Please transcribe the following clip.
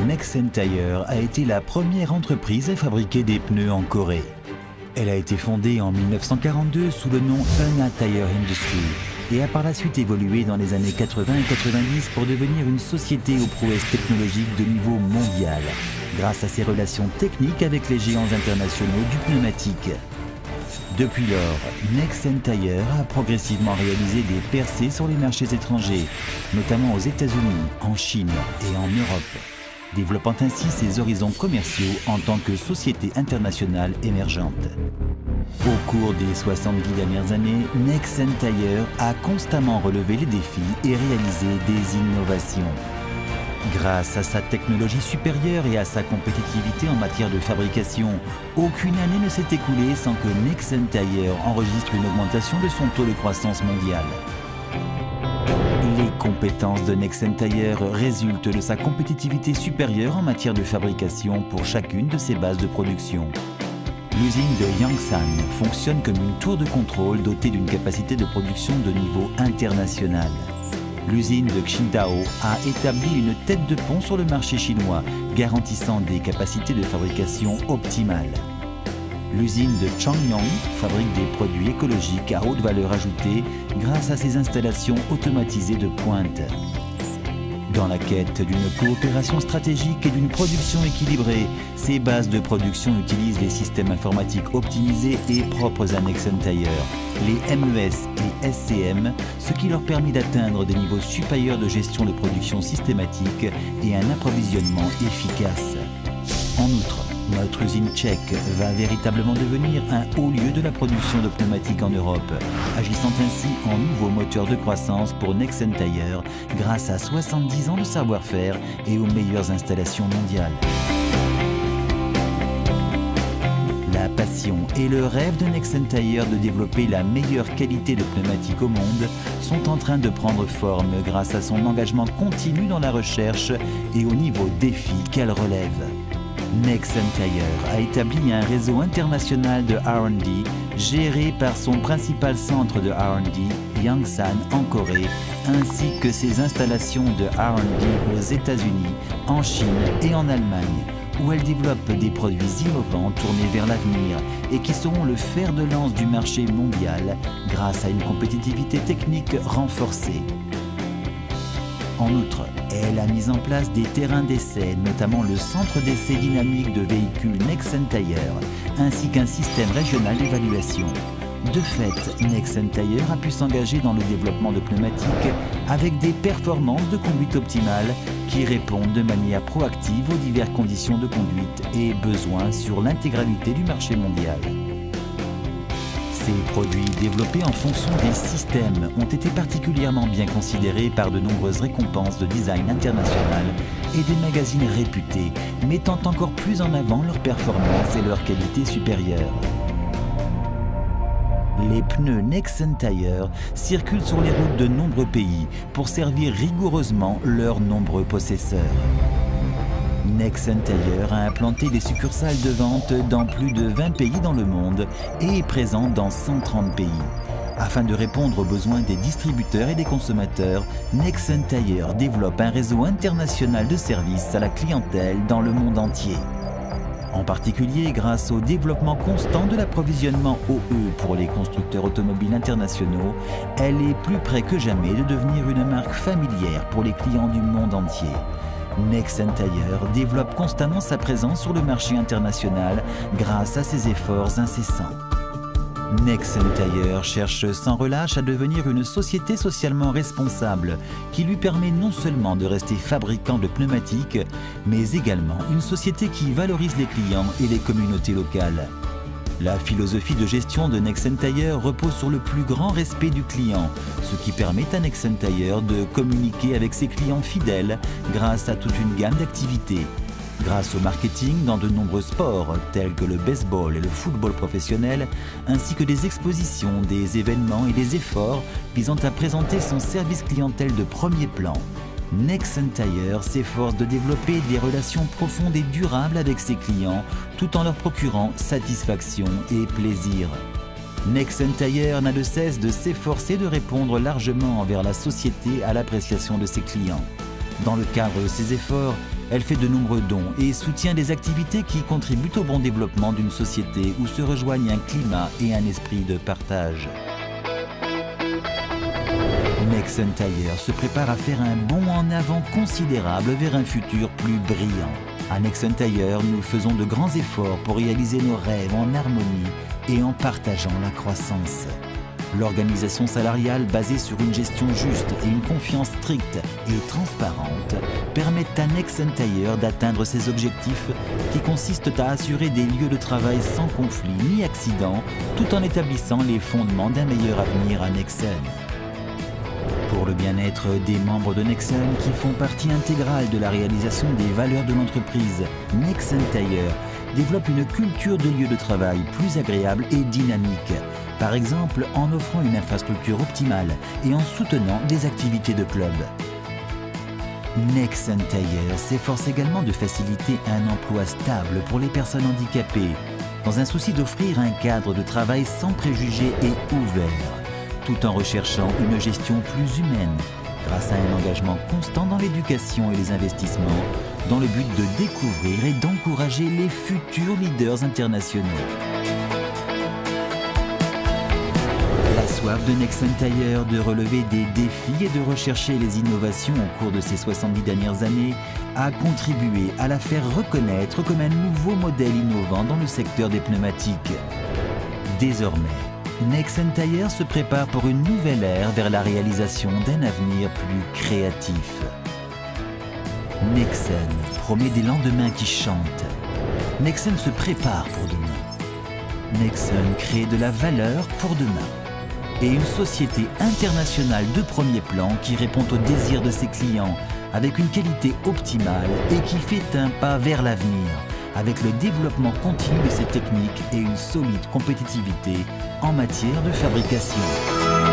Nexen Tire a été la première entreprise à fabriquer des pneus en Corée. Elle a été fondée en 1942 sous le nom Euna Tire Industry et a par la suite évolué dans les années 80 et 90 pour devenir une société aux prouesses technologiques de niveau mondial, grâce à ses relations techniques avec les géants internationaux du pneumatique. Depuis lors, Nexen Tire a progressivement réalisé des percées sur les marchés étrangers, notamment aux États-Unis, en Chine et en Europe, développant ainsi ses horizons commerciaux en tant que société internationale émergente. Au cours des 70 dernières années, Nexen Tire a constamment relevé les défis et réalisé des innovations. Grâce à sa technologie supérieure et à sa compétitivité en matière de fabrication, aucune année ne s'est écoulée sans que Nexen Tire enregistre une augmentation de son taux de croissance mondial. Les compétences de Nexen Tire résultent de sa compétitivité supérieure en matière de fabrication pour chacune de ses bases de production. L'usine de Yangsan fonctionne comme une tour de contrôle dotée d'une capacité de production de niveau international. L'usine de Qingdao a établi une tête de pont sur le marché chinois, garantissant des capacités de fabrication optimales. L'usine de Changyang fabrique des produits écologiques à haute valeur ajoutée grâce à ses installations automatisées de pointe. Dans la quête d'une coopération stratégique et d'une production équilibrée, ces bases de production utilisent les systèmes informatiques optimisés et propres à Nexen Tire, les MES et SCM, ce qui leur permet d'atteindre des niveaux supérieurs de gestion de production systématique et un approvisionnement efficace. En outre, notre usine tchèque va véritablement devenir un haut lieu de la production de pneumatiques en Europe, agissant ainsi en nouveau moteur de croissance pour Nexen Tire grâce à 70 ans de savoir-faire et aux meilleures installations mondiales. La passion et le rêve de Nexen Tire de développer la meilleure qualité de pneumatique au monde sont en train de prendre forme grâce à son engagement continu dans la recherche et au niveau défi qu'elle relève. Nexen Tire a établi un réseau international de R&D géré par son principal centre de R&D, Yangsan en Corée, ainsi que ses installations de R&D aux États-Unis, en Chine et en Allemagne, où elle développe des produits innovants tournés vers l'avenir et qui seront le fer de lance du marché mondial grâce à une compétitivité technique renforcée. En outre, elle a mis en place des terrains d'essai, notamment le centre d'essai dynamique de véhicules Nexen Tire, ainsi qu'un système régional d'évaluation. De fait, Nexen Tire a pu s'engager dans le développement de pneumatiques avec des performances de conduite optimales qui répondent de manière proactive aux diverses conditions de conduite et besoins sur l'intégralité du marché mondial. Ces produits développés en fonction des systèmes ont été particulièrement bien considérés par de nombreuses récompenses de design international et des magazines réputés, mettant encore plus en avant leur performance et leur qualité supérieure. Les pneus Nexen Tire circulent sur les routes de nombreux pays pour servir rigoureusement leurs nombreux possesseurs. Nexen Tire a implanté des succursales de vente dans plus de 20 pays dans le monde et est présent dans 130 pays. Afin de répondre aux besoins des distributeurs et des consommateurs, Nexen Tire développe un réseau international de services à la clientèle dans le monde entier. En particulier grâce au développement constant de l'approvisionnement OE pour les constructeurs automobiles internationaux, elle est plus près que jamais de devenir une marque familière pour les clients du monde entier. Nexen Tire développe constamment sa présence sur le marché international grâce à ses efforts incessants. Nexen Tire cherche sans relâche à devenir une société socialement responsable qui lui permet non seulement de rester fabricant de pneumatiques, mais également une société qui valorise les clients et les communautés locales. La philosophie de gestion de Nexen Tire repose sur le plus grand respect du client, ce qui permet à Nexen Tire de communiquer avec ses clients fidèles grâce à toute une gamme d'activités. Grâce au marketing dans de nombreux sports tels que le baseball et le football professionnel, ainsi que des expositions, des événements et des efforts visant à présenter son service clientèle de premier plan, Nexen Tire s'efforce de développer des relations profondes et durables avec ses clients tout en leur procurant satisfaction et plaisir. Nexen Tire n'a de cesse de s'efforcer de répondre largement envers la société à l'appréciation de ses clients. Dans le cadre de ces efforts, Elle fait de nombreux dons et soutient des activités qui contribuent au bon développement d'une société où se rejoignent un climat et un esprit de partage. Nexen Tire se prépare à faire un bond en avant considérable vers un futur plus brillant. À Nexen Tire, nous faisons de grands efforts pour réaliser nos rêves en harmonie et en partageant la croissance. L'organisation salariale basée sur une gestion juste et une confiance stricte et transparente permettent à Nexen Tire d'atteindre ses objectifs qui consistent à assurer des lieux de travail sans conflit ni accident tout en établissant les fondements d'un meilleur avenir à Nexen. Pour le bien-être des membres de Nexen qui font partie intégrale de la réalisation des valeurs de l'entreprise, Nexen Tire développe une culture de lieu de travail plus agréable et dynamique, par exemple en offrant une infrastructure optimale et en soutenant des activités de club. Nexen Tire s'efforce également de faciliter un emploi stable pour les personnes handicapées, dans un souci d'offrir un cadre de travail sans préjugés et ouvert, tout en recherchant une gestion plus humaine, grâce à un engagement constant dans l'éducation et les investissements, dans le but de découvrir et d'encourager les futurs leaders internationaux. La soif de Nexen Tire de relever des défis et de rechercher les innovations au cours de ces 70 dernières années a contribué à la faire reconnaître comme un nouveau modèle innovant dans le secteur des pneumatiques. Désormais, Nexen Tire se prépare pour une nouvelle ère vers la réalisation d'un avenir plus créatif. Nexen promet des lendemains qui chantent. Nexen se prépare pour demain. Nexen crée de la valeur pour demain. Et une société internationale de premier plan qui répond aux désirs de ses clients avec une qualité optimale et qui fait un pas vers l'avenir, avec le développement continu de ses techniques et une solide compétitivité en matière de fabrication.